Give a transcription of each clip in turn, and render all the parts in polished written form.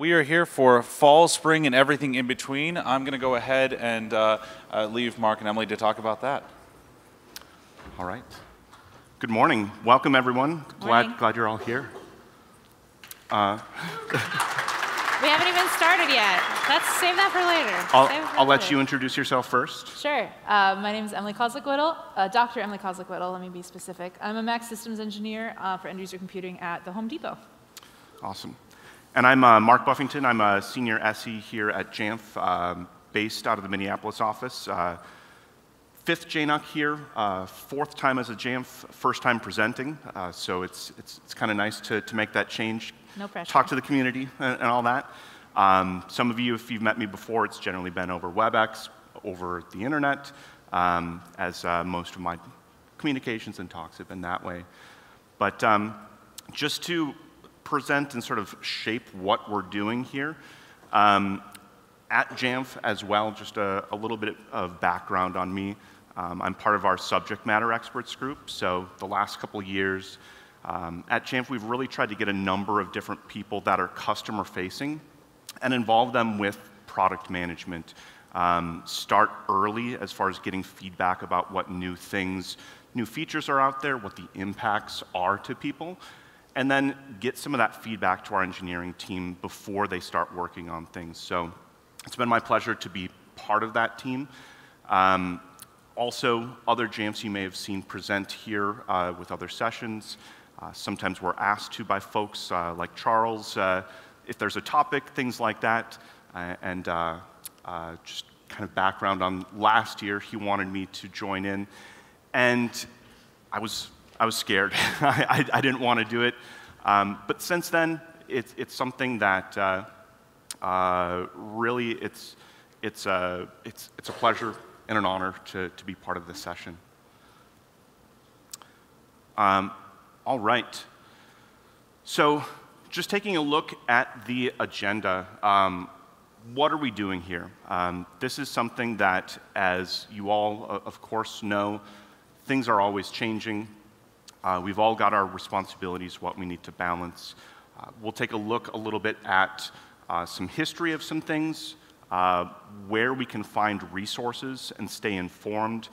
we are here for fall, spring, and everything in between. I'm going to go ahead and leave Mark and Emily to talk about that. All right. Good morning. Welcome, everyone. Morning. Glad you're all here. We haven't even started yet. Let's save that for later. I'll let you introduce yourself first. Sure. My name is Emily Kozlik-Whittle, Dr. Emily Kozlik-Whittle, let me be specific. I'm a Mac systems engineer for end-user computing at the Home Depot. Awesome. And I'm Mark Buffington. I'm a senior SE here at Jamf, based out of the Minneapolis office. Fifth JNUC here, fourth time as a Jamf, first time presenting. So it's kind of nice to make that change. No pressure. Talk to the community and all that. Some of you, if you've met me before, it's generally been over WebEx, over the internet, as most of my communications and talks have been that way. But just to present and sort of shape what we're doing here, at Jamf as well, just a little bit of background on me. I'm part of our subject matter experts group, so the last couple of years at Jamf, we've really tried to get a number of different people that are customer-facing and involve them with product management. Start early as far as getting feedback about what new things, new features are out there, what the impacts are to people, and then get some of that feedback to our engineering team before they start working on things. So it's been my pleasure to be part of that team. Also, other Jamfs you may have seen present here with other sessions. Sometimes we're asked to by folks like Charles, if there's a topic, things like that. And just kind of background on last year, he wanted me to join in. And I was scared. I didn't want to do it. But since then, it's something that really it's a pleasure and an honor to be part of this session. All right. So just taking a look at the agenda, what are we doing here? This is something that, as you all, of course, know, things are always changing. We've all got our responsibilities, what we need to balance. We'll take a look a little bit at some history of some things, where we can find resources and stay informed,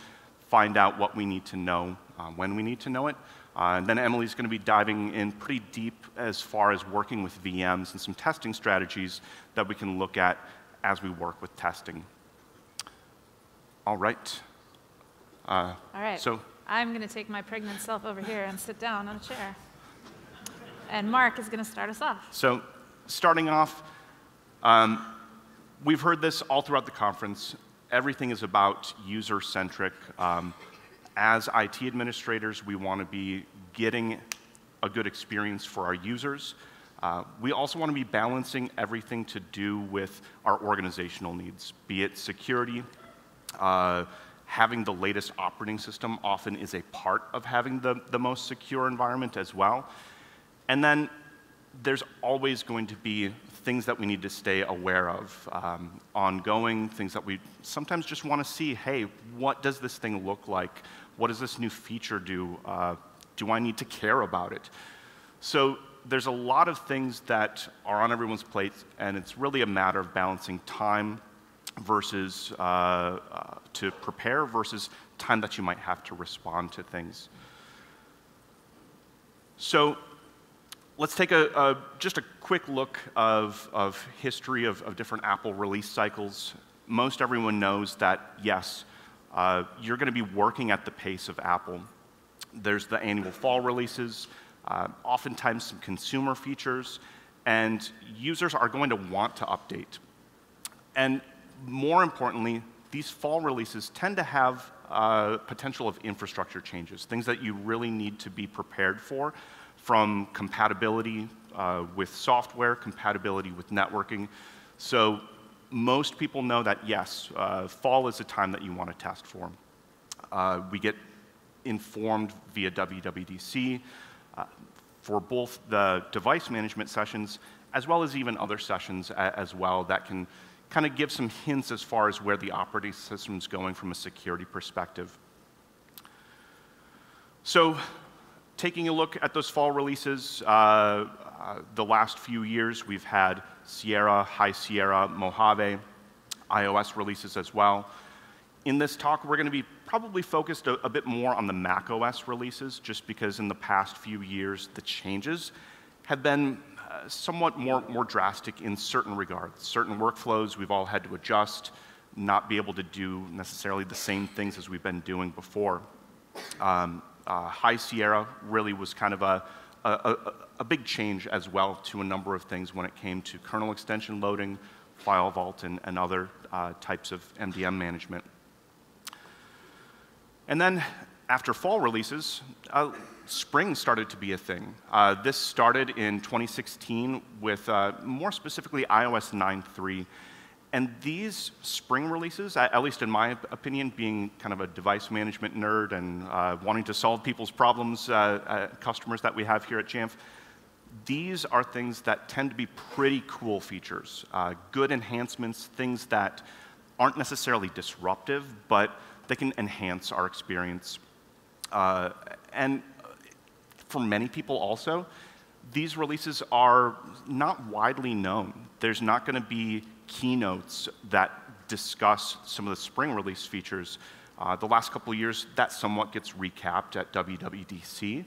find out what we need to know when we need to know it. And then Emily's going to be diving in pretty deep as far as working with VMs and some testing strategies that we can look at as we work with testing. All right. All right. So I'm going to take my pregnant self over here and sit down on a chair. And Mark is going to start us off. So starting off, we've heard this all throughout the conference. Everything is about user-centric. As IT administrators, we want to be getting a good experience for our users. We also want to be balancing everything to do with our organizational needs, be it security. Having the latest operating system often is a part of having the most secure environment as well. And then there's always going to be things that we need to stay aware of, ongoing, things that we sometimes just want to see, hey, what does this thing look like? What does this new feature do? Do I need to care about it? So there's a lot of things that are on everyone's plate, and it's really a matter of balancing time versus to prepare versus time that you might have to respond to things. So let's take just a quick look of history of different Apple release cycles. Most everyone knows that, yes, you're going to be working at the pace of Apple. There's the annual fall releases, oftentimes some consumer features, and users are going to want to update. And more importantly, these fall releases tend to have potential of infrastructure changes, things that you really need to be prepared for, from compatibility with software, compatibility with networking. So most people know that, yes, fall is a time that you want to test for. We get informed via WWDC for both the device management sessions as well as even other sessions as well that can kind of give some hints as far as where the operating system is going from a security perspective. So taking a look at those fall releases, The last few years, we've had Sierra, High Sierra, Mojave, iOS releases as well. In this talk, we're going to be probably focused a bit more on the macOS releases, just because in the past few years, the changes have been somewhat more drastic in certain regards. Certain workflows we've all had to adjust, not be able to do necessarily the same things as we've been doing before. High Sierra really was kind of a big change as well to a number of things when it came to kernel extension loading, file vault, and other types of MDM management. And then after fall releases, Spring started to be a thing. This started in 2016 with more specifically iOS 9.3. And these Spring releases, at least in my opinion, being kind of a device management nerd and wanting to solve people's problems, customers that we have here at Jamf, these are things that tend to be pretty cool features, good enhancements, things that aren't necessarily disruptive, but they can enhance our experience. And for many people also, these releases are not widely known. There's not going to be keynotes that discuss some of the Spring release features. The last couple of years, that somewhat gets recapped at WWDC.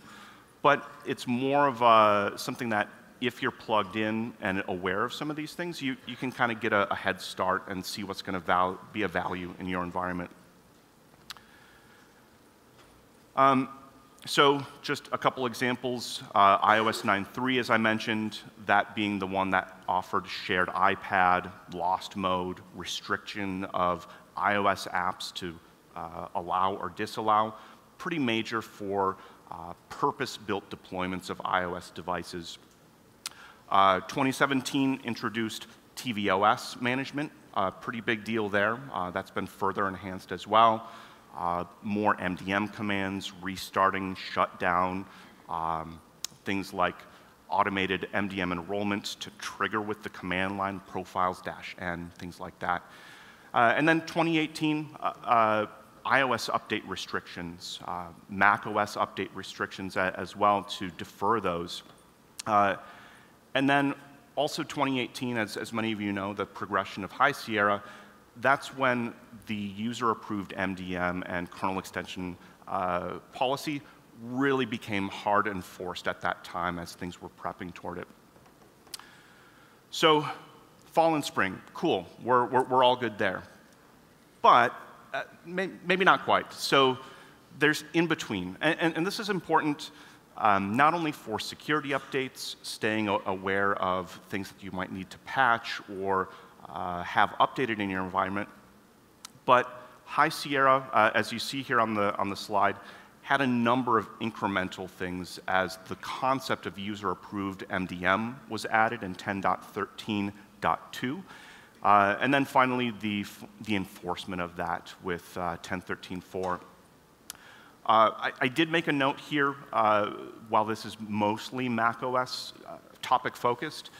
But it's more of something that if you're plugged in and aware of some of these things, you can kind of get a head start and see what's going to be of value in your environment. So just a couple examples. iOS 9.3, as I mentioned, that being the one that offered shared iPad, lost mode, restriction of iOS apps to allow or disallow. Pretty major for purpose-built deployments of iOS devices. 2017 introduced tvOS management, pretty big deal there. That's been further enhanced as well. More MDM commands, restarting, shutdown, things like automated MDM enrollment to trigger with the command line, profiles-n, things like that. And then 2018, iOS update restrictions, macOS update restrictions as well to defer those. And then also 2018, as many of you know, the progression of High Sierra, that's when the user-approved MDM and kernel extension policy really became hard enforced at that time as things were prepping toward it. So fall and spring, cool, we're all good there. But maybe not quite. So there's in between. And this is important not only for security updates, staying aware of things that you might need to patch or have updated in your environment, but High Sierra, as you see here on the slide, had a number of incremental things as the concept of user-approved MDM was added in 10.13.2. And then finally, the enforcement of that with 10.13.4. I did make a note here, while this is mostly macOS topic-focused,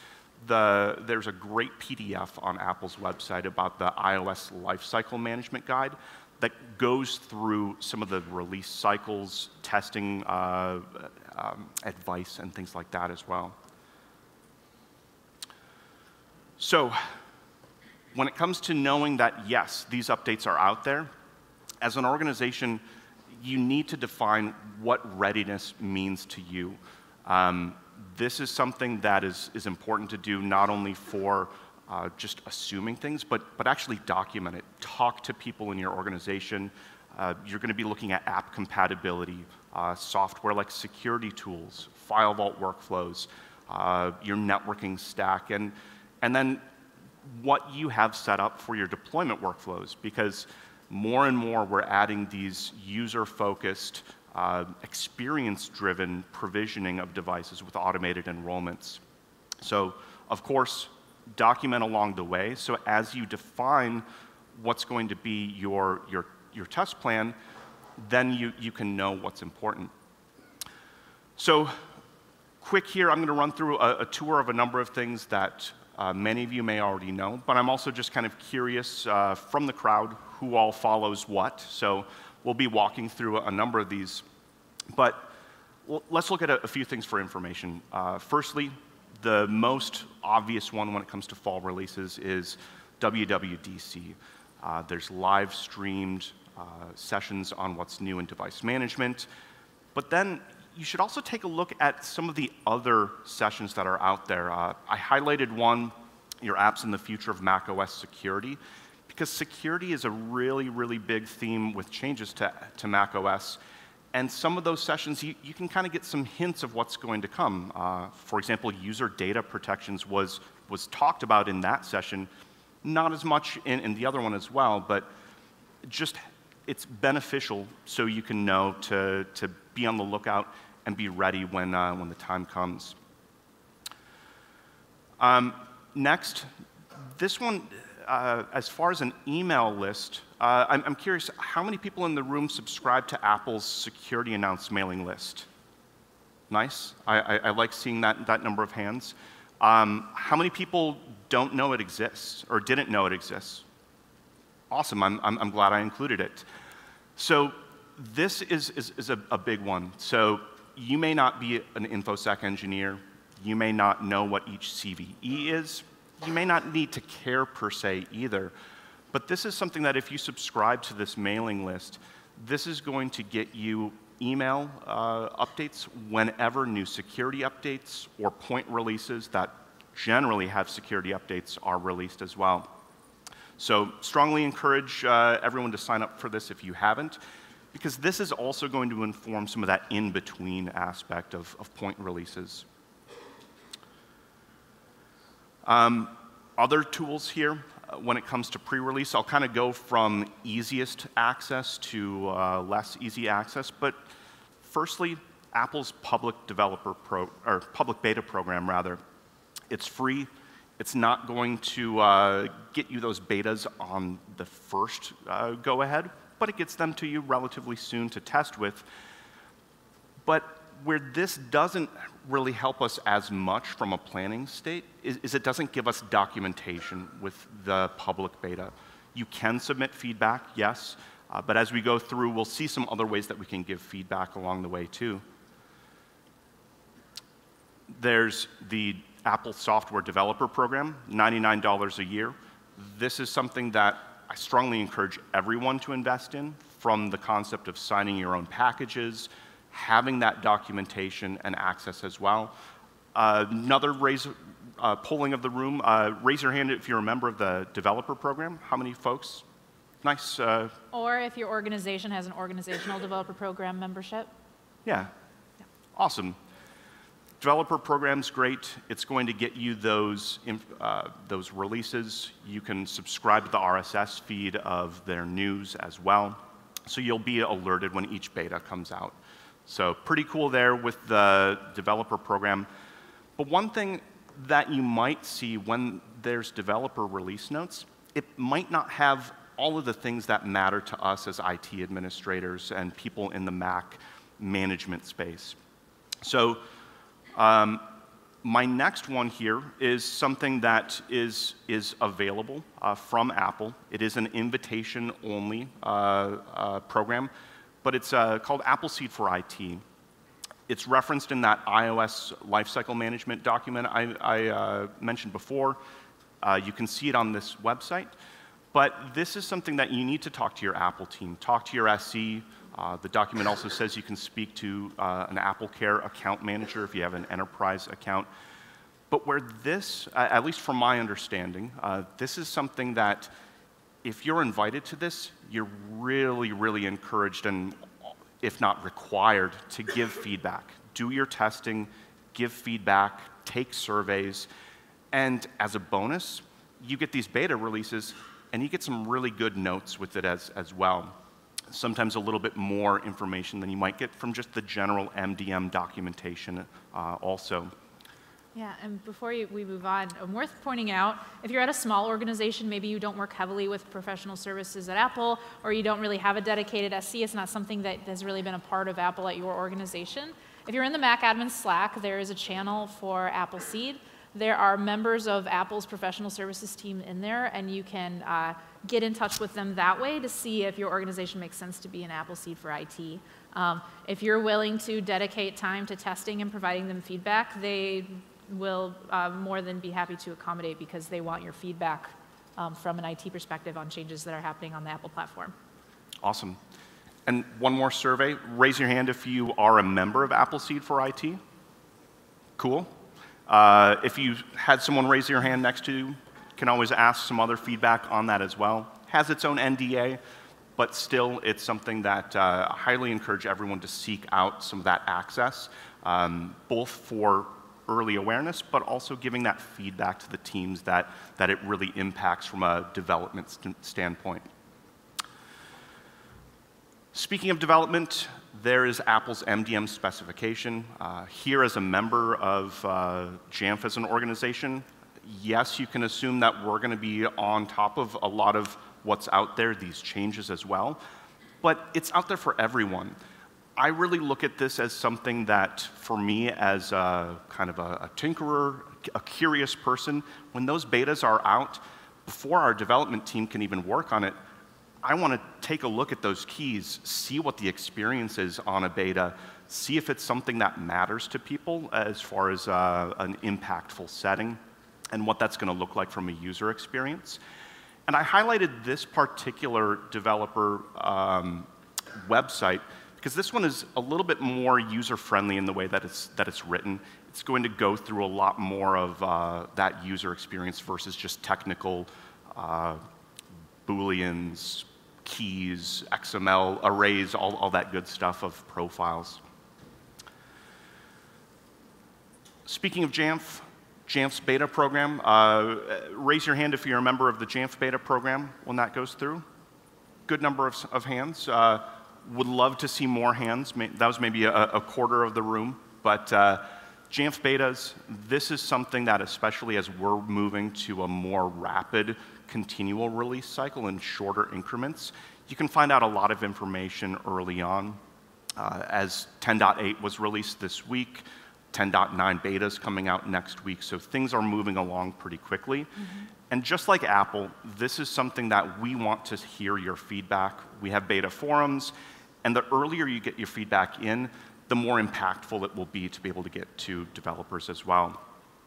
there's a great PDF on Apple's website about the iOS lifecycle management guide that goes through some of the release cycles, testing advice, and things like that as well. So when it comes to knowing that, yes, these updates are out there, as an organization, you need to define what readiness means to you. This is something that is important to do not only for just assuming things, but actually document it. Talk to people in your organization. You're going to be looking at app compatibility, software like security tools, file vault workflows, your networking stack, and then what you have set up for your deployment workflows, because more and more we're adding these user-focused, experience-driven provisioning of devices with automated enrollments. So, of course, document along the way. So as you define what's going to be your test plan, then you can know what's important. So quick here, I'm going to run through a tour of a number of things that many of you may already know, but I'm also just kind of curious from the crowd who all follows what. So we'll be walking through a number of these. But let's look at a few things for information. Firstly, The most obvious one when it comes to fall releases is WWDC. There's live streamed sessions on what's new in device management. But then you should also take a look at some of the other sessions that are out there. I highlighted one, your apps in the future of macOS security, because security is a really, really big theme with changes to macOS. And some of those sessions, you can kind of get some hints of what's going to come. For example, user data protections was talked about in that session, not as much in the other one as well, but just it's beneficial so you can know to be on the lookout and be ready when the time comes. Next, this one, as far as an email list, I'm curious, how many people in the room subscribe to Apple's security announce mailing list? Nice. I like seeing that number of hands. How many people don't know it exists or didn't know it exists? Awesome. I'm glad I included it. So this is a big one. So you may not be an InfoSec engineer. You may not know what each CVE is. You may not need to care per se either. But this is something that if you subscribe to this mailing list, this is going to get you email updates whenever new security updates or point releases that generally have security updates are released as well. So strongly encourage everyone to sign up for this if you haven't, because this is also going to inform some of that in-between aspect of point releases. Other tools here, when it comes to pre-release, I'll kind of go from easiest access to less easy access. But firstly, Apple's public beta program, rather. It's free. It's not going to get you those betas on the first go-ahead, but it gets them to you relatively soon to test with. But where this doesn't really help us as much from a planning state is it doesn't give us documentation with the public beta. You can submit feedback, yes, but as we go through, we'll see some other ways that we can give feedback along the way too. There's the Apple Software Developer Program, $99 a year. This is something that I strongly encourage everyone to invest in, from the concept of signing your own packages, having that documentation and access as well. Another polling of the room, raise your hand if you're a member of the developer program. How many folks? Nice. Or if your organization has an organizational developer program membership. Yeah. Awesome. Developer program's great. It's going to get you those releases. You can subscribe to the RSS feed of their news as well. So you'll be alerted when each beta comes out. So pretty cool there with the developer program. But one thing that you might see when there's developer release notes, it might not have all of the things that matter to us as IT administrators and people in the Mac management space. So my next one here is something that is available from Apple. It is an invitation-only program, but it's called Appleseed for IT. It's referenced in that iOS lifecycle management document I mentioned before. You can see it on this website. But this is something that you need to talk to your Apple team, talk to your SE. The document also says you can speak to an AppleCare account manager if you have an enterprise account. But where this, at least from my understanding, this is something that if you're invited to this, you're really, really encouraged and, if not required, to give feedback. Do your testing, give feedback, take surveys, and as a bonus, you get these beta releases and you get some really good notes with it as well. Sometimes a little bit more information than you might get from just the general MDM documentation also. Yeah, and before we move on, worth pointing out, if you're at a small organization, maybe you don't work heavily with professional services at Apple, or you don't really have a dedicated SC, it's not something that has really been a part of Apple at your organization. If you're in the Mac Admin Slack, there is a channel for Appleseed. There are members of Apple's professional services team in there, and you can get in touch with them that way to see if your organization makes sense to be an Appleseed for IT. If you're willing to dedicate time to testing and providing them feedback, they will more than be happy to accommodate because they want your feedback from an IT perspective on changes that are happening on the Apple platform. Awesome. And one more survey. Raise your hand if you are a member of Appleseed for IT. Cool. If you had someone raise your hand next to you, can always ask some other feedback on that as well. Has its own NDA, but still it's something that I highly encourage everyone to seek out some of that access, both for early awareness, but also giving that feedback to the teams that it really impacts from a development standpoint. Speaking of development, there is Apple's MDM specification. Here, as a member of Jamf as an organization, yes, you can assume that we're going to be on top of a lot of what's out there, these changes as well, but it's out there for everyone. I really look at this as something that, for me, as a kind of a tinkerer, a curious person, when those betas are out, before our development team can even work on it, I want to take a look at those keys, see what the experience is on a beta, see if it's something that matters to people as far as an impactful setting, and what that's going to look like from a user experience. And I highlighted this particular developer website because this one is a little bit more user-friendly in the way that it's written. It's going to go through a lot more of that user experience versus just technical Booleans, keys, XML, arrays, all that good stuff of profiles. Speaking of Jamf, Jamf's beta program, raise your hand if you're a member of the Jamf beta program when that goes through. Good number of hands. Would love to see more hands. That was maybe a quarter of the room. But Jamf betas, this is something that, especially as we're moving to a more rapid continual release cycle in shorter increments, you can find out a lot of information early on. As 10.8 was released this week, 10.9 beta is coming out next week, so things are moving along pretty quickly. And just like Apple, this is something that we want to hear your feedback. We have beta forums, and the earlier you get your feedback in, the more impactful it will be to be able to get to developers as well.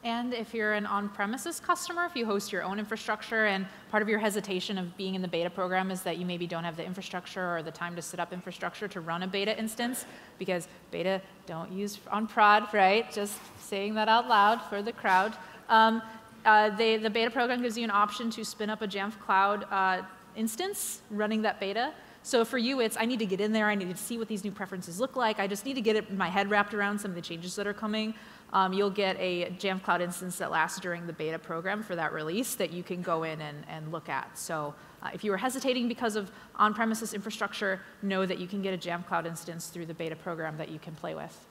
And if you're an on-premises customer, if you host your own infrastructure, and part of your hesitation of being in the beta program is that you maybe don't have the infrastructure or the time to set up infrastructure to run a beta instance, because beta don't use on prod, right? Just saying that out loud for the crowd. The beta program gives you an option to spin up a Jamf Cloud instance running that beta. So for you, it's I need to get in there, I need to see what these new preferences look like, I just need to get my head wrapped around some of the changes that are coming. You'll get a Jamf Cloud instance that lasts during the beta program for that release that you can go in and look at. So if you were hesitating because of on-premises infrastructure, know that you can get a Jamf Cloud instance through the beta program that you can play with.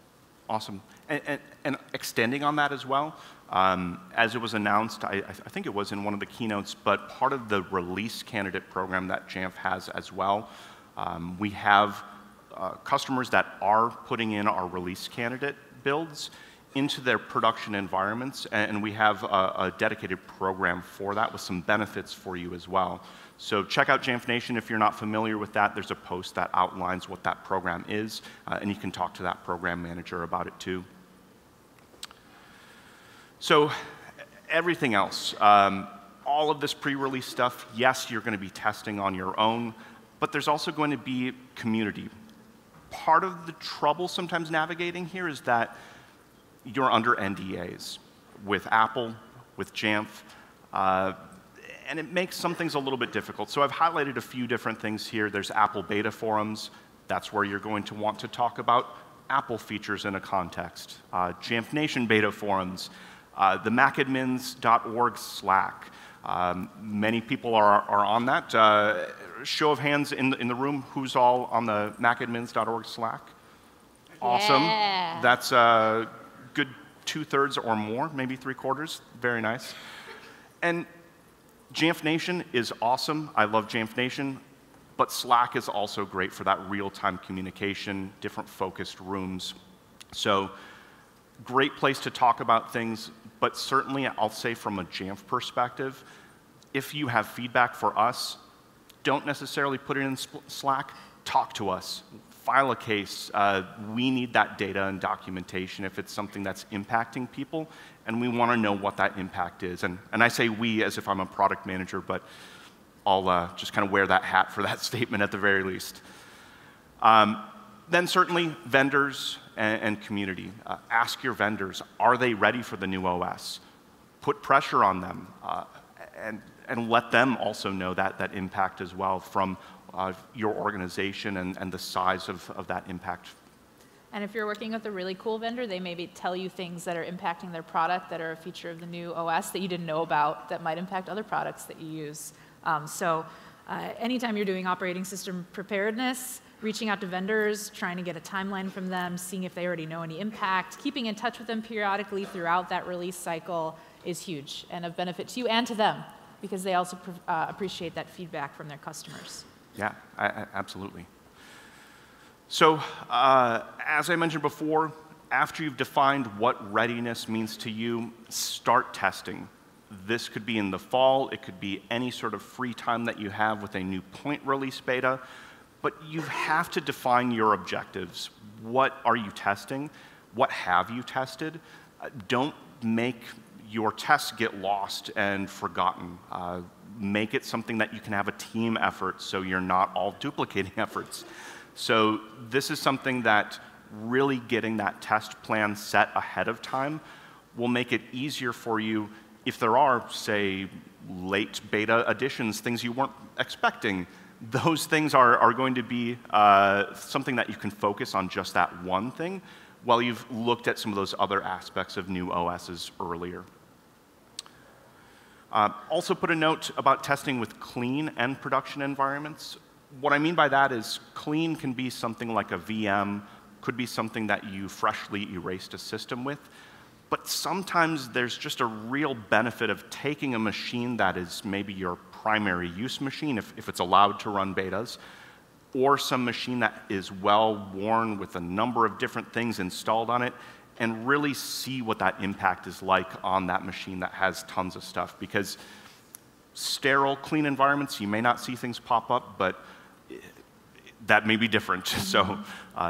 Awesome. And extending on that as well, as it was announced, I think it was in one of the keynotes, but part of the release candidate program that Jamf has as well, we have customers that are putting in our release candidate builds into their production environments, and we have a dedicated program for that with some benefits for you as well. So check out Jamf Nation if you're not familiar with that. There's a post that outlines what that program is, and you can talk to that program manager about it too. So everything else, all of this pre-release stuff, yes, you're going to be testing on your own, but there's also going to be community. Part of the trouble sometimes navigating here is that you're under NDAs with Apple, with Jamf, and it makes some things a little bit difficult. So I've highlighted a few different things here. There's Apple beta forums. That's where you're going to want to talk about Apple features in a context. Jamf Nation beta forums, the macadmins.org Slack. Many people are on that. Show of hands in the room, who's all on the macadmins.org Slack? Awesome. Yeah. That's good 2/3 or more, maybe 3/4. Very nice. And Jamf Nation is awesome. I love Jamf Nation. But Slack is also great for that real-time communication, different focused rooms. So great place to talk about things. But certainly, I'll say from a Jamf perspective, if you have feedback for us, don't necessarily put it in Slack. Talk to us. file a case, we need that data and documentation if it's something that's impacting people, and we want to know what that impact is. And I say we as if I'm a product manager, but I'll just kind of wear that hat for that statement at the very least. Then certainly vendors and community. Ask your vendors, are they ready for the new OS? Put pressure on them, and let them also know that impact as well from your organization and the size of that impact. And if you're working with a really cool vendor, they maybe tell you things that are impacting their product that are a feature of the new OS that you didn't know about that might impact other products that you use. Anytime you're doing operating system preparedness, reaching out to vendors, trying to get a timeline from them, seeing if they already know any impact, keeping in touch with them periodically throughout that release cycle is huge and of benefit to you and to them, because they also appreciate that feedback from their customers. Yeah, absolutely. So, as I mentioned before, after you've defined what readiness means to you, start testing. This could be in the fall, it could be any sort of free time that you have with a new point release beta, but you have to define your objectives. What are you testing? What have you tested? Don't make your tests get lost and forgotten. Make it something that you can have a team effort so you're not all duplicating efforts. So this is something that really getting that test plan set ahead of time will make it easier for you if there are, say, late beta additions, things you weren't expecting. Those things are going to be something that you can focus on just that one thing while you've looked at some of those other aspects of new OSs earlier. Also put a note about testing with clean and production environments. What I mean by that is clean can be something like a VM, could be something that you freshly erased a system with, but sometimes there's just a real benefit of taking a machine that is maybe your primary use machine, if it's allowed to run betas, or some machine that is well worn with a number of different things installed on it, and really see what that impact is like on that machine that has tons of stuff. Because sterile, clean environments, you may not see things pop up, but that may be different. So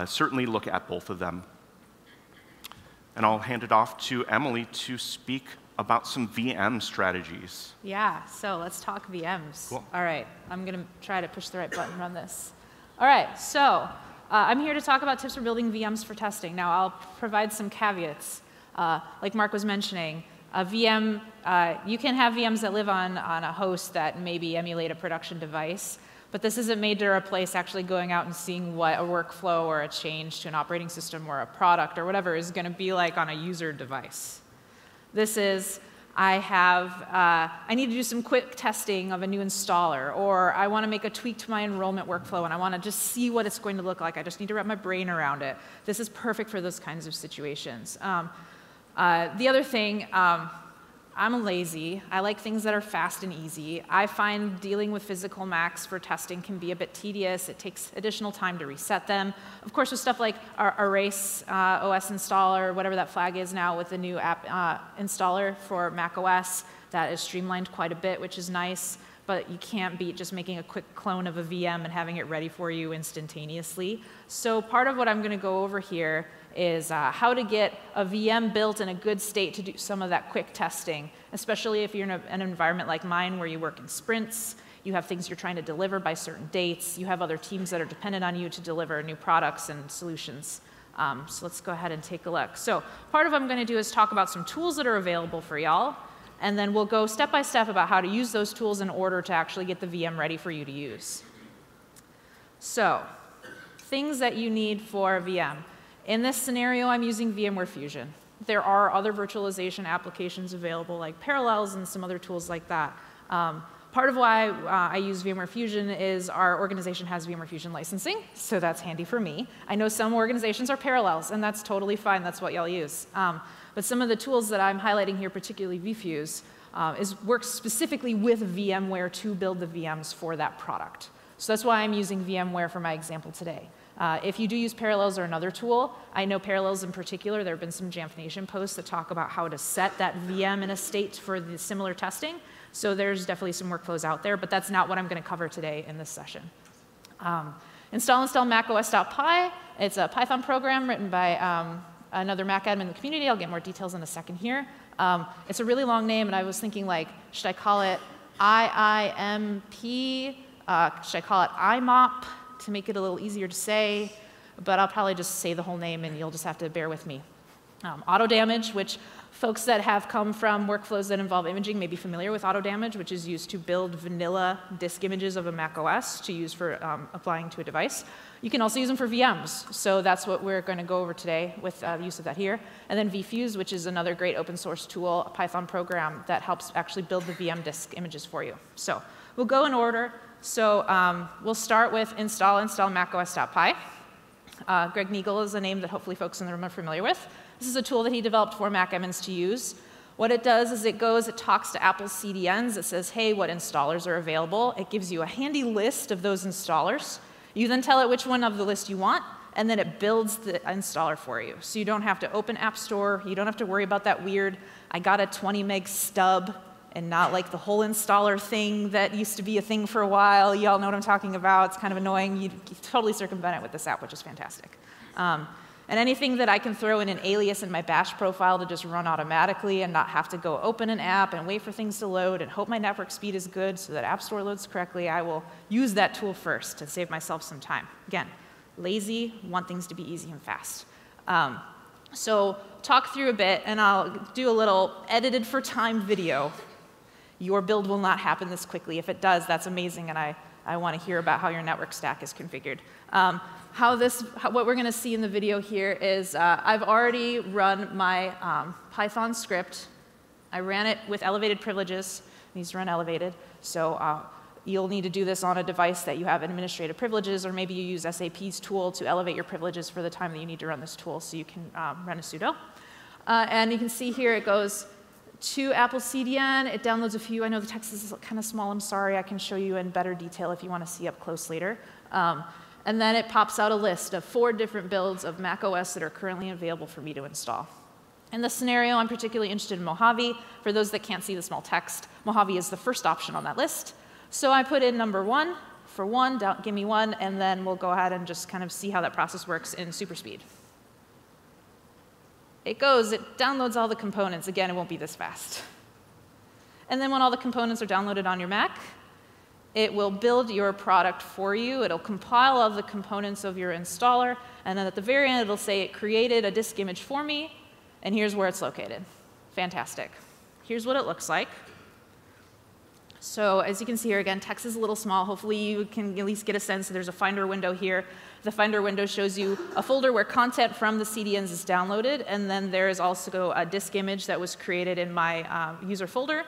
certainly look at both of them. And I'll hand it off to Emily to speak about some VM strategies. Yeah, so let's talk VMs. Cool. All right, I'm going to try to push the right button on this. All right, so I'm here to talk about tips for building VMs for testing. Now, I'll provide some caveats. Like Mark was mentioning, a VM, you can have VMs that live on a host that maybe emulate a production device, but this isn't made to replace actually going out and seeing what a workflow or a change to an operating system or a product or whatever is going to be like on a user device. This is, I need to do some quick testing of a new installer, or I want to make a tweak to my enrollment workflow and I want to just see what it's going to look like. I just need to wrap my brain around it. This is perfect for those kinds of situations. The other thing, I'm lazy. I like things that are fast and easy. I find dealing with physical Macs for testing can be a bit tedious. It takes additional time to reset them. Of course, with stuff like our Erase OS installer, whatever that flag is now with the new app installer for Mac OS, that is streamlined quite a bit, which is nice. But you can't beat just making a quick clone of a VM and having it ready for you instantaneously. So part of what I'm going to go over here is how to get a VM built in a good state to do some of that quick testing, especially if you're in an environment like mine where you work in sprints, you have things you're trying to deliver by certain dates, you have other teams that are dependent on you to deliver new products and solutions. So let's go ahead and take a look. So part of what I'm going to do is talk about some tools that are available for y'all, and then we'll go step by step about how to use those tools in order to actually get the VM ready for you to use. So things that you need for a VM. In this scenario, I'm using VMware Fusion. There are other virtualization applications available like Parallels and some other tools like that. Part of why I use VMware Fusion is our organization has VMware Fusion licensing, so that's handy for me. I know some organizations are Parallels, and that's totally fine. That's what y'all use. But some of the tools that I'm highlighting here, particularly vFuse, works specifically with VMware to build the VMs for that product. So that's why I'm using VMware for my example today. If you do use Parallels or another tool, I know Parallels in particular, there have been some Jamf Nation posts that talk about how to set that VM in a state for the similar testing. So there's definitely some workflows out there, but that's not what I'm going to cover today in this session. install macOS.py. It's a Python program written by another Mac admin in the community. I'll get more details in a second here. It's a really long name, and I was thinking, like, should I call it IIMP? Should I call it IMOP to make it a little easier to say? But I'll probably just say the whole name, and you'll just have to bear with me. AutoDMG, which folks that have come from workflows that involve imaging may be familiar with AutoDMG, which is used to build vanilla disk images of a Mac OS to use for applying to a device. You can also use them for VMs, so that's what we're going to go over today with the use of that here. And then vFuse, which is another great open source tool, a Python program that helps actually build the VM disk images for you. So we'll go in order. So we'll start with install macOS.py. Greg Neagle is a name that hopefully folks in the room are familiar with. This is a tool that he developed for Mac admins to use. What it does is it talks to Apple's CDNs. It says, hey, what installers are available. It gives you a handy list of those installers. You then tell it which one of the list you want, and then it builds the installer for you. So you don't have to open App Store. You don't have to worry about that weird, I got a 20 meg stub, and not like the whole installer thing that used to be a thing for a while. You all know what I'm talking about. It's kind of annoying. You totally circumvent it with this app, which is fantastic. And anything that I can throw in an alias in my bash profile to just run automatically and not have to go open an app and wait for things to load and hope my network speed is good so that App Store loads correctly, I will use that tool first to save myself some time. Again, lazy, want things to be easy and fast. So talk through a bit, and I'll do a little edited for time video. Your build will not happen this quickly. If it does, that's amazing, and I want to hear about how your network stack is configured. What we're going to see in the video here is I've already run my Python script. I ran it with elevated privileges. It needs to run elevated. So you'll need to do this on a device that you have administrative privileges, or maybe you use SAP's tool to elevate your privileges for the time that you need to run this tool so you can run a sudo. And you can see here it goes to Apple CDN. It downloads a few. I know the text is kind of small. I'm sorry. I can show you in better detail if you want to see up close later. And then it pops out a list of 4 different builds of Mac OS that are currently available for me to install. In this scenario, I'm particularly interested in Mojave. For those that can't see the small text, Mojave is the first option on that list. So I put in number 1 for 1, give me 1, and then we'll go ahead and just kind of see how that process works in super speed. It downloads all the components. Again, it won't be this fast. And then when all the components are downloaded on your Mac, it will build your product for you. It'll compile all the components of your installer, and then at the very end, it'll say it created a disk image for me, and here's where it's located. Fantastic. Here's what it looks like. So as you can see here, again, text is a little small. Hopefully you can at least get a sense. There's a Finder window here. The Finder window shows you a folder where content from the CDNs is downloaded, and then there is also a disk image that was created in my user folder.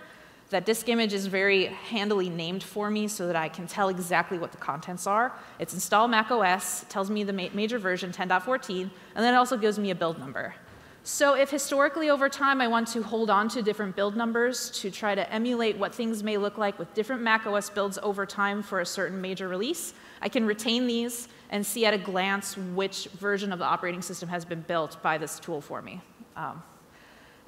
That disk image is very handily named for me so that I can tell exactly what the contents are. It's install macOS, it tells me the major version, 10.14, and then it also gives me a build number. So if historically over time I want to hold on to different build numbers to try to emulate what things may look like with different macOS builds over time for a certain major release, I can retain these and see at a glance which version of the operating system has been built by this tool for me.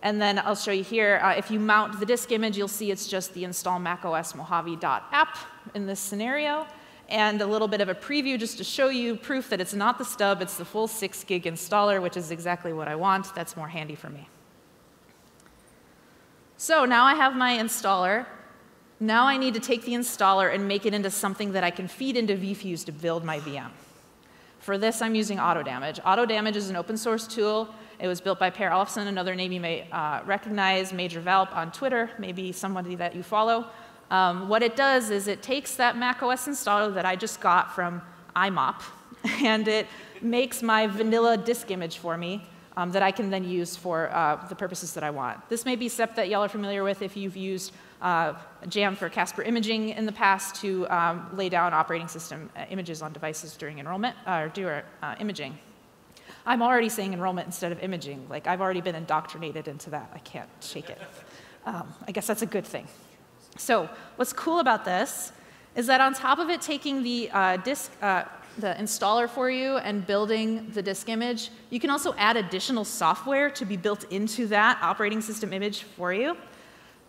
And then I'll show you here, if you mount the disk image, you'll see it's just the install macOS mojave.app in this scenario, and a little bit of a preview just to show you proof that it's not the stub, it's the full 6 gig installer, which is exactly what I want. That's more handy for me. So now I have my installer. Now I need to take the installer and make it into something that I can feed into vFuse to build my VM. For this, I'm using AutoDMG. AutoDMG is an open source tool. It was built by Per Olofsson, another name you may recognize, Major Valp on Twitter, maybe somebody that you follow. What it does is it takes that macOS installer that I just got from IMOP, and it makes my vanilla disk image for me that I can then use for the purposes that I want. This may be SEP that y'all are familiar with if you've used Jamf or Casper imaging in the past to lay down operating system images on devices during enrollment or imaging. I'm already saying enrollment instead of imaging. Like, I've already been indoctrinated into that. I can't shake it. I guess that's a good thing. So what's cool about this is that on top of it taking the the installer for you and building the disk image, you can also add additional software to be built into that operating system image for you.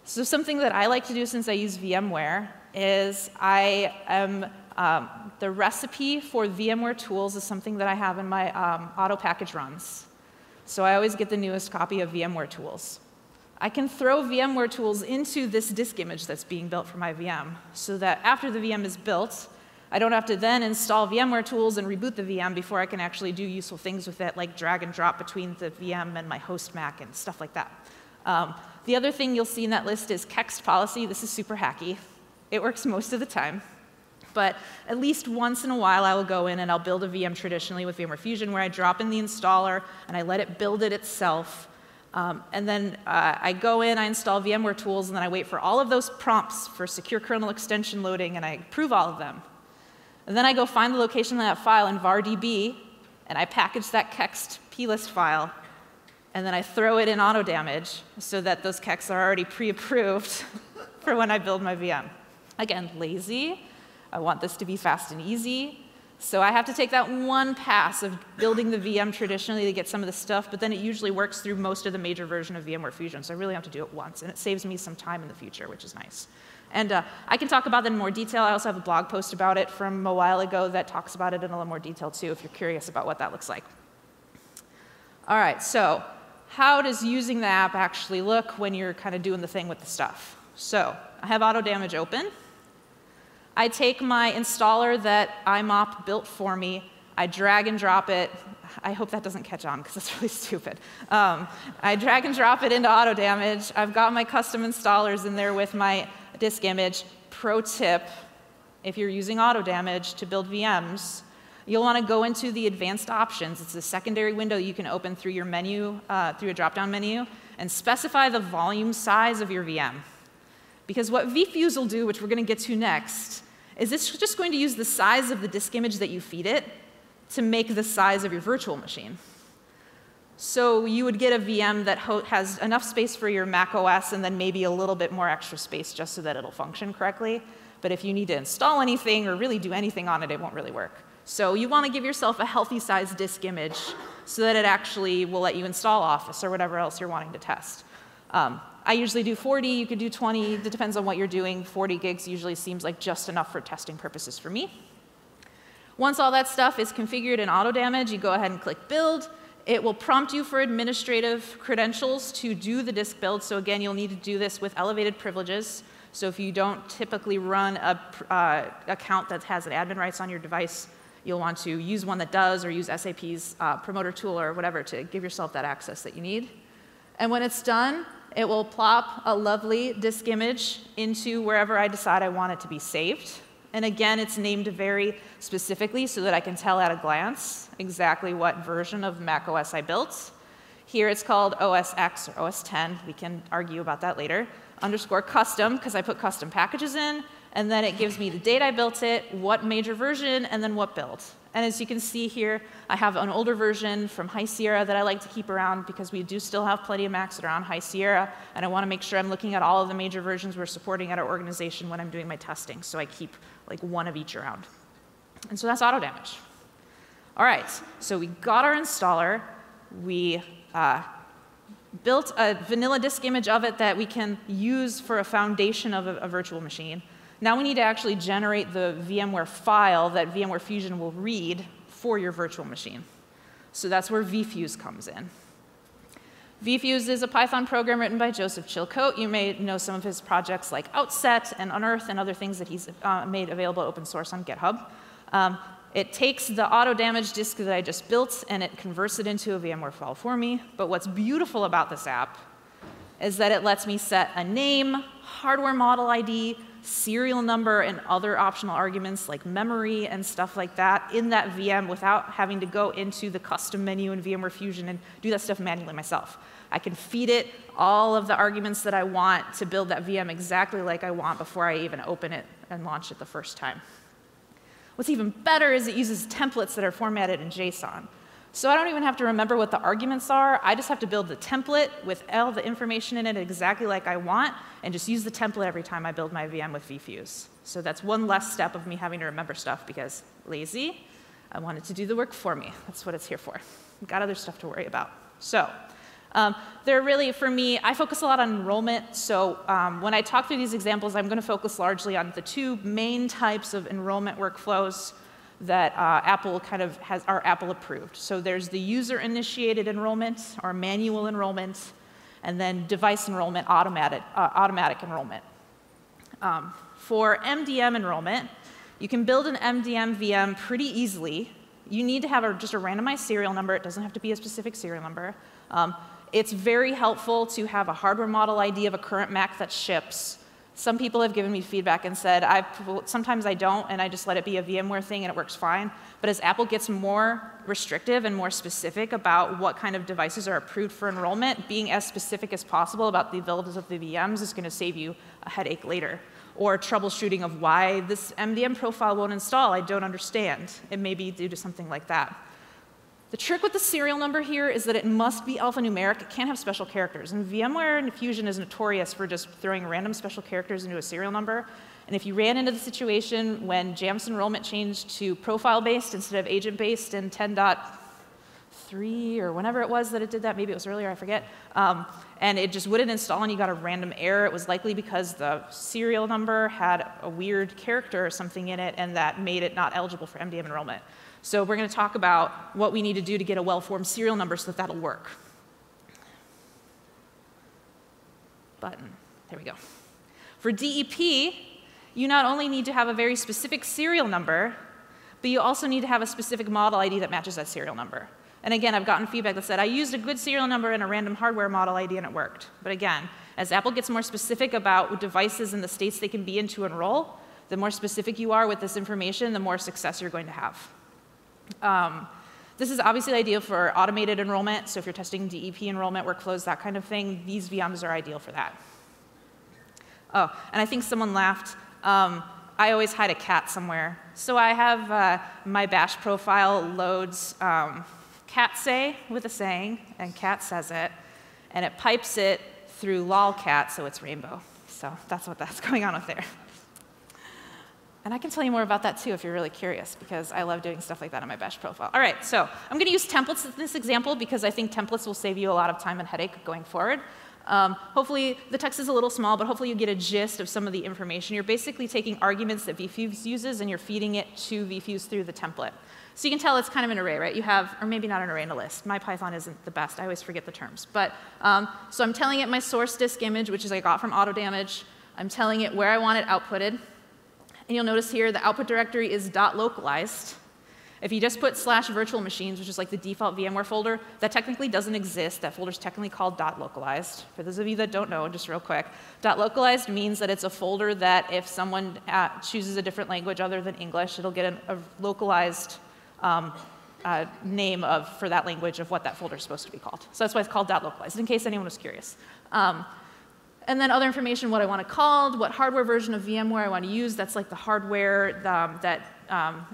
So something that I like to do since I use VMware is I am The recipe for VMware tools is something that I have in my auto package runs. So I always get the newest copy of VMware tools. I can throw VMware tools into this disk image that's being built for my VM, so that after the VM is built, I don't have to then install VMware tools and reboot the VM before I can actually do useful things with it, like drag and drop between the VM and my host Mac and stuff like that. The other thing you'll see in that list is kext policy. This is super hacky. It works most of the time. But at least once in a while, I will go in and I'll build a VM traditionally with VMware Fusion, where I drop in the installer and I let it build it itself. And then I go in, I install VMware tools, and then I wait for all of those prompts for secure kernel extension loading, and I approve all of them. And then I go find the location of that file in var.db, and I package that kext plist file, and then I throw it in AutoDMG so that those kexts are already pre-approved for when I build my VM. Again, lazy. I want this to be fast and easy. So I have to take that one pass of building the VM traditionally to get some of the stuff, but then it usually works through most of the major version of VMware Fusion, so I really have to do it once, and it saves me some time in the future, which is nice. And I can talk about that in more detail. I also have a blog post about it from a while ago that talks about it in a little more detail, too, if you're curious about what that looks like. All right, so how does using the app actually look when you're kind of doing the thing with the stuff? So I have AutoDMG open. I take my installer that IMOP built for me, I drag and drop it. I hope that doesn't catch on, because that's really stupid. I drag and drop it into AutoDMG. I've got my custom installers in there with my disk image. Pro tip, if you're using AutoDMG to build VMs, you'll want to go into the advanced options. It's a secondary window you can open through your menu, through a drop-down menu, and specify the volume size of your VM. Because what vFuse will do, which we're going to get to next, is it's just going to use the size of the disk image that you feed it to make the size of your virtual machine. So you would get a VM that has enough space for your Mac OS and then maybe a little bit more extra space just so that it'll function correctly. But if you need to install anything or really do anything on it, it won't really work. So you want to give yourself a healthy size disk image so that it actually will let you install Office or whatever else you're wanting to test. I usually do 40, you could do 20, it depends on what you're doing. 40 gigs usually seems like just enough for testing purposes for me. Once all that stuff is configured in AutoDMG, you go ahead and click Build. It will prompt you for administrative credentials to do the disk build. So again, you'll need to do this with elevated privileges. So if you don't typically run an account that has an admin rights on your device, you'll want to use one that does, or use SAP's promoter tool or whatever to give yourself that access that you need. And when it's done, it will plop a lovely disk image into wherever I decide I want it to be saved. And again, it's named very specifically so that I can tell at a glance exactly what version of Mac OS I built. Here it's called OS X or OS 10. We can argue about that later. _custom, because I put custom packages in. And then it gives me the date I built it, what major version, and then what build. And as you can see here, I have an older version from High Sierra that I like to keep around because we do still have plenty of Macs that are on High Sierra, and I want to make sure I'm looking at all of the major versions we're supporting at our organization when I'm doing my testing, so I keep like one of each around. And so that's AutoDMG. All right, so we got our installer. We built a vanilla disk image of it that we can use for a foundation of a virtual machine. Now we need to actually generate the VMware file that VMware Fusion will read for your virtual machine. So that's where vFuse comes in. vFuse is a Python program written by Joseph Chilcote. You may know some of his projects like Outset and Unearth and other things that he's made available open source on GitHub. It takes the AutoDMG disk that I just built and it converts it into a VMware file for me. But what's beautiful about this app is that it lets me set a name, hardware model ID, serial number, and other optional arguments like memory and stuff like that in that VM without having to go into the custom menu in VMware Fusion and do that stuff manually myself. I can feed it all of the arguments that I want to build that VM exactly like I want before I even open it and launch it the first time. What's even better is it uses templates that are formatted in JSON. So I don't even have to remember what the arguments are. I just have to build the template with all the information in it exactly like I want, and just use the template every time I build my VM with vFuse. So that's one less step of me having to remember stuff because lazy. I want it to do the work for me. That's what it's here for. I've got other stuff to worry about. So They're really, for me, I focus a lot on enrollment. So when I talk through these examples, I'm going to focus largely on the two main types of enrollment workflows that Apple kind of are Apple approved. So there's the user-initiated enrollment or manual enrollment, and then device enrollment, automatic enrollment. For MDM enrollment, you can build an MDM VM pretty easily. You need to have just a randomized serial number. It doesn't have to be a specific serial number. It's very helpful to have a hardware model ID of a current Mac that ships. Some people have given me feedback and said, sometimes I don't, and I just let it be a VMware thing, and it works fine. But as Apple gets more restrictive and more specific about what kind of devices are approved for enrollment, being as specific as possible about the availability of the VMs is going to save you a headache later. Or troubleshooting of why this MDM profile won't install, I don't understand. It may be due to something like that. The trick with the serial number here is that it must be alphanumeric. It can't have special characters. And VMware and Fusion is notorious for just throwing random special characters into a serial number. And if you ran into the situation when Jamf's enrollment changed to profile-based instead of agent-based in 10.3 or whenever it was that it did that, maybe it was earlier, I forget, and it just wouldn't install and you got a random error, it was likely because the serial number had a weird character or something in it, and that made it not eligible for MDM enrollment. So we're going to talk about what we need to do to get a well-formed serial number so that that'll work. Button. There we go. For DEP, you not only need to have a very specific serial number, but you also need to have a specific model ID that matches that serial number. And again, I've gotten feedback that said, I used a good serial number and a random hardware model ID and it worked. But again, as Apple gets more specific about devices and the states they can be in to enroll, the more specific you are with this information, the more success you're going to have. This is obviously ideal for automated enrollment. So if you're testing DEP enrollment workflows, that kind of thing, these VMs are ideal for that. Oh, and I think someone laughed. I always hide a cat somewhere. So I have my bash profile loads cat say with a saying, and cat says it, and it pipes it through lolcat, so it's rainbow. So that's going on with there. And I can tell you more about that too if you're really curious, because I love doing stuff like that on my bash profile. All right, so I'm going to use templates in this example because I think templates will save you a lot of time and headache going forward. Hopefully, the text is a little small, but hopefully you get a gist of some of the information. You're basically taking arguments that vFuse uses and you're feeding it to vFuse through the template. So you can tell it's kind of an array, right? You have, or maybe not an array and a list. My Python isn't the best. I always forget the terms. But so I'm telling it my source disk image, which is I got from AutoDMG. I'm telling it where I want it outputted. And you'll notice here the output directory is .localized. If you just put /virtual machines, which is like the default VMware folder, that technically doesn't exist. That folder is technically called .localized. For those of you that don't know, just real quick, .localized means that it's a folder that if someone chooses a different language other than English, it'll get a localized name for that language of what that folder is supposed to be called. So that's why it's called .localized, in case anyone was curious. And then other information, what I want it called, what hardware version of VMware I want to use. That's like the hardware that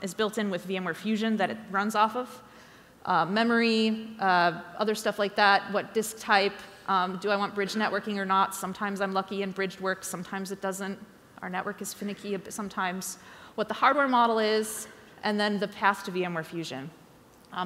is built in with VMware Fusion that it runs off of. Memory, other stuff like that. What disk type? Do I want bridge networking or not? Sometimes I'm lucky and bridged works. Sometimes it doesn't. Our network is finicky sometimes. What the hardware model is, and then the path to VMware Fusion.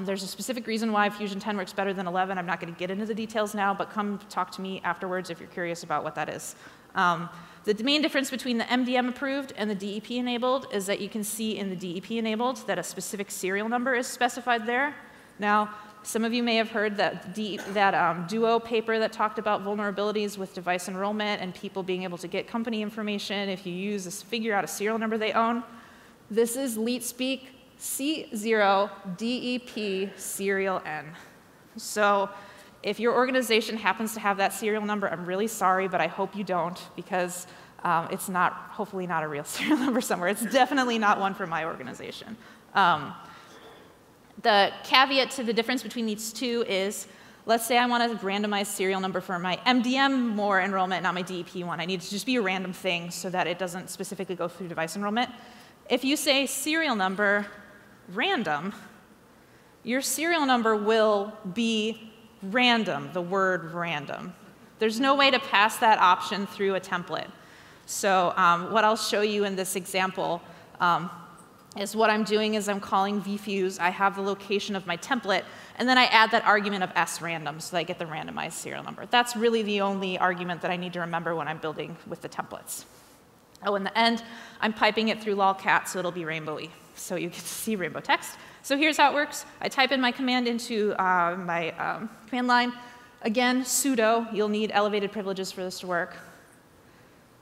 There's a specific reason why Fusion 10 works better than 11. I'm not going to get into the details now, but come talk to me afterwards if you're curious about what that is. The main difference between the MDM approved and the DEP enabled is that you can see in the DEP enabled that a specific serial number is specified there. Now, some of you may have heard that Duo paper that talked about vulnerabilities with device enrollment and people being able to get company information if you figure out a serial number they own. This is Leet speak. C0 DEP serial N. So if your organization happens to have that serial number, I'm really sorry, but I hope you don't, because it's hopefully not a real serial number somewhere. It's definitely not one for my organization. The caveat to the difference between these two is, let's say I want a randomized serial number for my MDM more enrollment, not my DEP one. I need it to just be a random thing so that it doesn't specifically go through device enrollment. If you say serial number random, your serial number will be random, the word random. There's no way to pass that option through a template. So what I'll show you in this example is what I'm doing is I'm calling vFuse. I have the location of my template, And then I add that argument of sRandom so that I get the randomized serial number. That's really the only argument that I need to remember when I'm building with the templates. Oh, in the end, I'm piping it through lolcat, so it'll be rainbowy. So you get to see rainbow text. So here's how it works. I type in my command into my command line. Again, sudo. You'll need elevated privileges for this to work.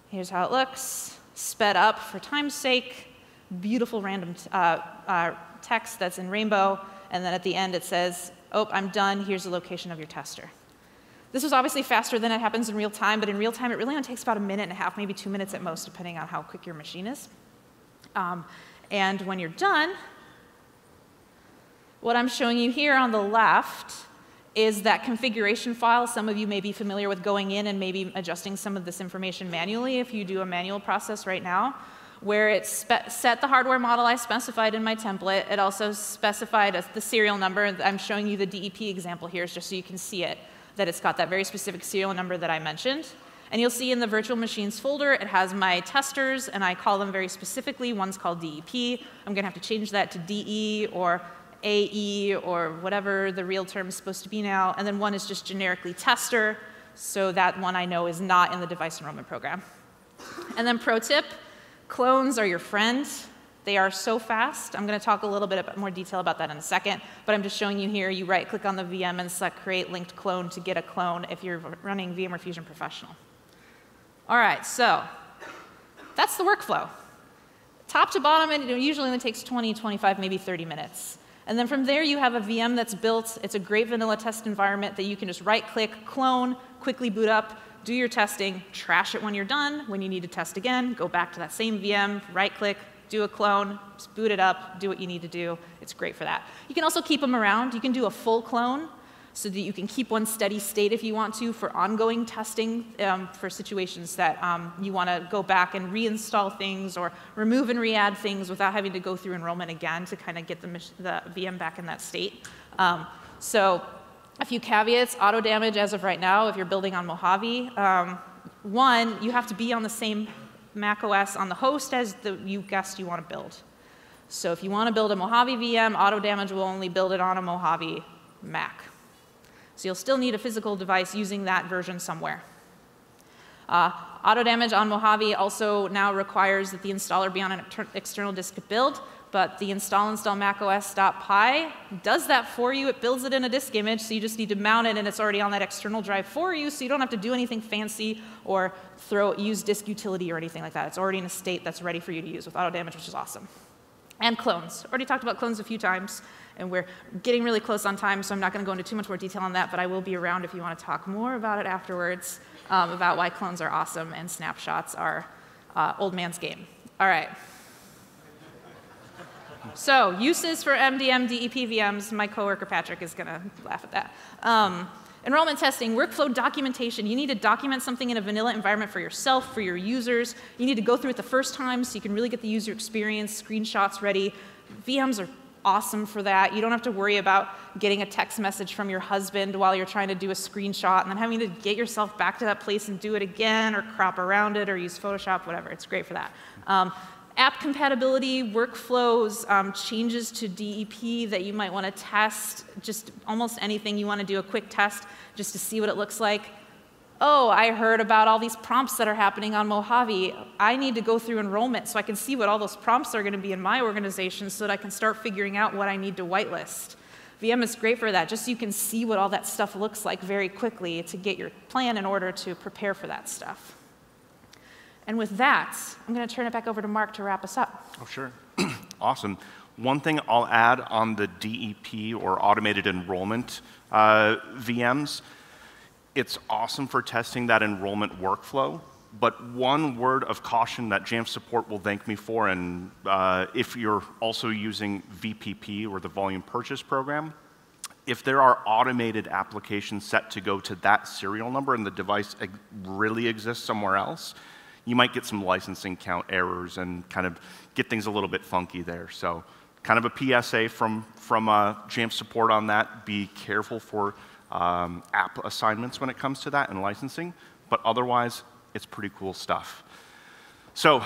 Here's how it looks. Sped up for time's sake. Beautiful random text that's in rainbow. And then at the end, it says, oh, I'm done. Here's the location of your tester. This was obviously faster than it happens in real time, but in real time, it really only takes about 1.5 minutes, maybe 2 minutes at most, depending on how quick your machine is. And when you're done, what I'm showing you here on the left is that configuration file. Some of you may be familiar with going in and maybe adjusting some of this information manually if you do a manual process right now, where it set the hardware model I specified in my template. It also specified the serial number. I'm showing you the DEP example here just so you can see it, that it's got that very specific serial number that I mentioned. And you'll see in the virtual machines folder, it has my testers, and I call them very specifically. One's called DEP. I'm going to have to change that to DE or AE or whatever the real term is supposed to be now. And then one is just generically tester, so that one I know is not in the device enrollment program. And then pro tip, clones are your friend. They are so fast. I'm going to talk a little bit more detail about that in a second, but I'm just showing you here. You right-click on the VM and select Create Linked Clone to get a clone if you're running VMware Fusion Professional. All right, so that's the workflow. Top to bottom, it usually only takes 20, 25, maybe 30 minutes. And then from there, you have a VM that's built. It's a great vanilla test environment that you can just right-click, clone, quickly boot up, do your testing, trash it when you're done. When you need to test again, go back to that same VM, right-click, do a clone, just boot it up, do what you need to do. It's great for that. You can also keep them around. You can do a full clone so that you can keep one steady state if you want to for ongoing testing for situations that you want to go back and reinstall things or remove and re-add things without having to go through enrollment again to kind of get the VM back in that state. So a few caveats. AutoDMG as of right now, if you're building on Mojave, one, you have to be on the same Mac OS on the host as the guest you want to build. So if you want to build a Mojave VM, AutoDMG will only build it on a Mojave Mac. So you'll still need a physical device using that version somewhere. AutoDMG on Mojave also now requires that the installer be on an external disk build, but the install macOS.py does that for you. It builds it in a disk image, so you just need to mount it, and it's already on that external drive for you, so you don't have to do anything fancy or use disk utility or anything like that. It's already in a state that's ready for you to use with AutoDMG, which is awesome. And clones. Already talked about clones a few times, and we're getting really close on time, so I'm not going to go into too much more detail on that, but I will be around if you want to talk more about it afterwards, about why clones are awesome and snapshots are old man's game. All right. So uses for MDM DEP VMs. My coworker Patrick is going to laugh at that. Enrollment testing, workflow documentation. You need to document something in a vanilla environment for yourself, for your users. You need to go through it the first time so you can really get the user experience, screenshots ready. VMs are awesome for that. You don't have to worry about getting a text message from your husband while you're trying to do a screenshot and then having to get yourself back to that place and do it again or crop around it or use Photoshop, whatever. It's great for that. App compatibility, workflows, changes to DEP that you might want to test, just almost anything you want to do a quick test just to see what it looks like. Oh, I heard about all these prompts that are happening on Mojave. I need to go through enrollment so I can see what all those prompts are going to be in my organization so that I can start figuring out what I need to whitelist. VM is great for that, just so you can see what all that stuff looks like very quickly to get your plan in order to prepare for that stuff. And with that, I'm going to turn it back over to Mark to wrap us up. Oh, sure. Awesome. One thing I'll add on the DEP or automated enrollment VMs, it's awesome for testing that enrollment workflow, but one word of caution that Jamf support will thank me for, and if you're also using VPP or the volume purchase program, if there are automated applications set to go to that serial number and the device really exists somewhere else, you might get some licensing count errors and kind of get things a little bit funky there. So kind of a PSA from Jamf support on that. Be careful for app assignments when it comes to that and licensing, but otherwise, it's pretty cool stuff. So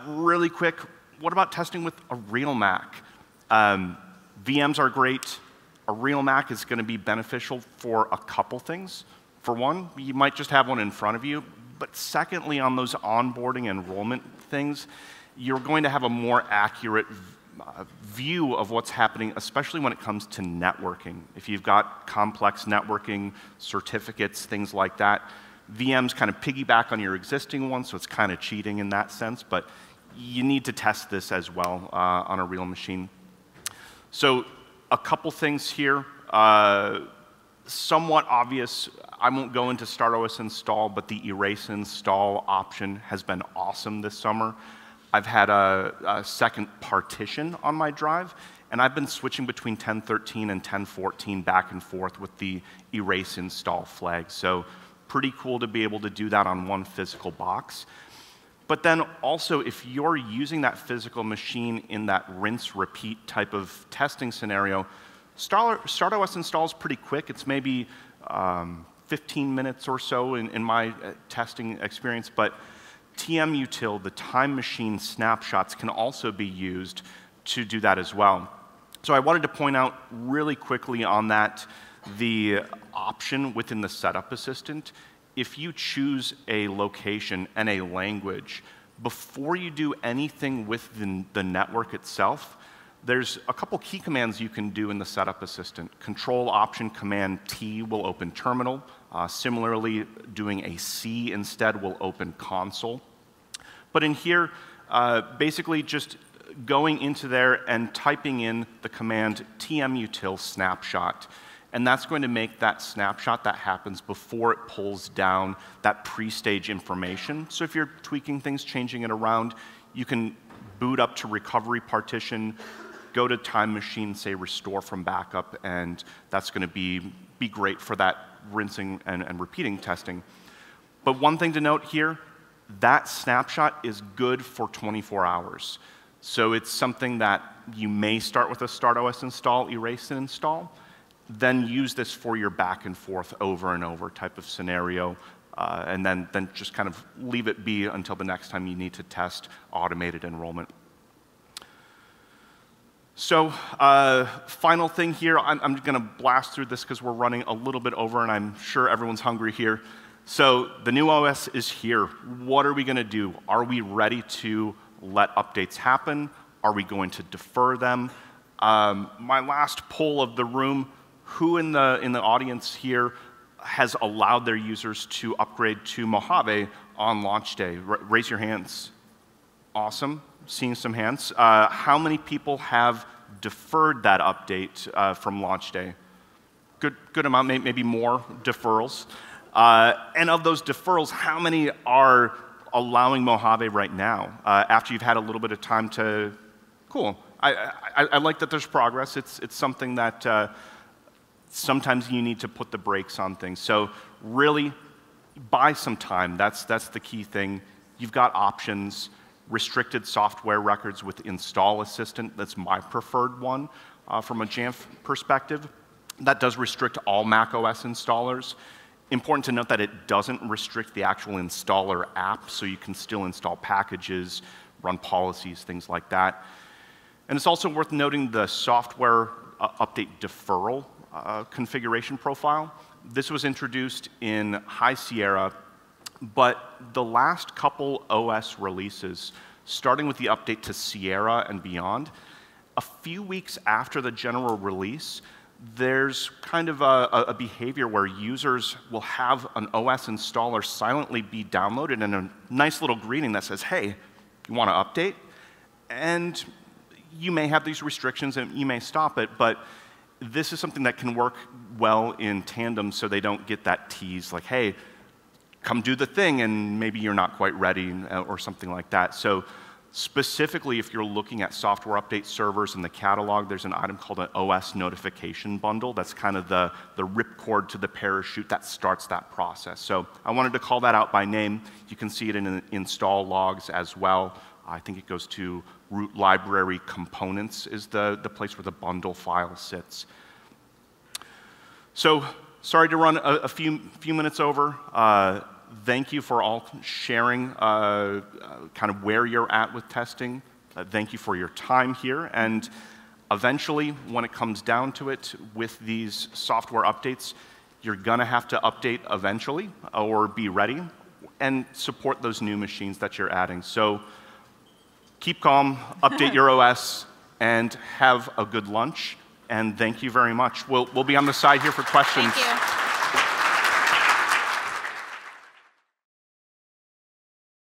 really quick, what about testing with a real Mac? VMs are great. a real Mac is going to be beneficial for a couple things. For one, you might just have one in front of you, but secondly, on those onboarding enrollment things, you're going to have a more accurate view of what's happening, especially when it comes to networking. If you've got complex networking, certificates, things like that, VMs kind of piggyback on your existing ones, so it's kind of cheating in that sense, but you need to test this as well on a real machine. So a couple things here, somewhat obvious. I won't go into StartOS install, but the erase install option has been awesome this summer. I've had a second partition on my drive, and I've been switching between 10.13 and 10.14 back and forth with the erase install flag. So pretty cool to be able to do that on one physical box. But then also, if you're using that physical machine in that rinse-repeat type of testing scenario, StartOS install is pretty quick. It's maybe 15 minutes or so in my testing experience, but TMUtil, the time machine snapshots, can also be used to do that as well. So I wanted to point out really quickly on that the option within the setup assistant. If you choose a location and a language, before you do anything with the network itself, there's a couple key commands you can do in the setup assistant. Control Option Command T will open terminal. Similarly, doing a C instead will open console. But in here, basically just going into there and typing in the command tmutil snapshot. And that's going to make that snapshot that happens before it pulls down that pre-stage information. So if you're tweaking things, changing it around, you can boot up to recovery partition, go to time machine, say restore from backup, and that's going to be great for that rinsing and repeating testing. But one thing to note here, that snapshot is good for 24 hours. So it's something that you may start with a StartOS install, erase and install, then use this for your back and forth over and over type of scenario, and then just kind of leave it be until the next time you need to test automated enrollment. So final thing here, I'm going to blast through this because we're running a little bit over and I'm sure everyone's hungry here. So the new OS is here. What are we going to do? Are we ready to let updates happen? Are we going to defer them? My last poll of the room, who in the audience here has allowed their users to upgrade to Mojave on launch day? Raise your hands. Awesome. Seeing some hands. How many people have deferred that update from launch day? Good amount, maybe more deferrals. And of those deferrals, how many are allowing Mojave right now after you've had a little bit of time to? Cool. I like that there's progress. It's something that sometimes you need to put the brakes on things. So really, buy some time. That's the key thing. You've got options. Restricted software records with Install Assistant. That's my preferred one from a Jamf perspective. That does restrict all macOS installers. Important to note that it doesn't restrict the actual installer app, so you can still install packages, run policies, things like that. And it's also worth noting the software update deferral configuration profile. This was introduced in High Sierra, but the last couple OS releases, starting with the update to Sierra and beyond, a few weeks after the general release, there's kind of a behavior where users will have an OS installer silently be downloaded and a nice little greeting that says, hey, you want to update? And you may have these restrictions and you may stop it, but this is something that can work well in tandem so they don't get that tease like, hey, come do the thing, and maybe you're not quite ready or something like that. So specifically, if you're looking at software update servers in the catalog, there's an item called an OS notification bundle. That's kind of the ripcord to the parachute that starts that process. So I wanted to call that out by name. You can see it in the install logs as well. I think it goes to root library components is the place where the bundle file sits. So sorry to run a few minutes over. Thank you for all sharing kind of where you're at with testing. Thank you for your time here. And Eventually, when it comes down to it, with these software updates, you're going to have to update eventually or be ready and support those new machines that you're adding. So keep calm, update your OS, and have a good lunch. And thank you very much. We'll be on the side here for questions. Thank you.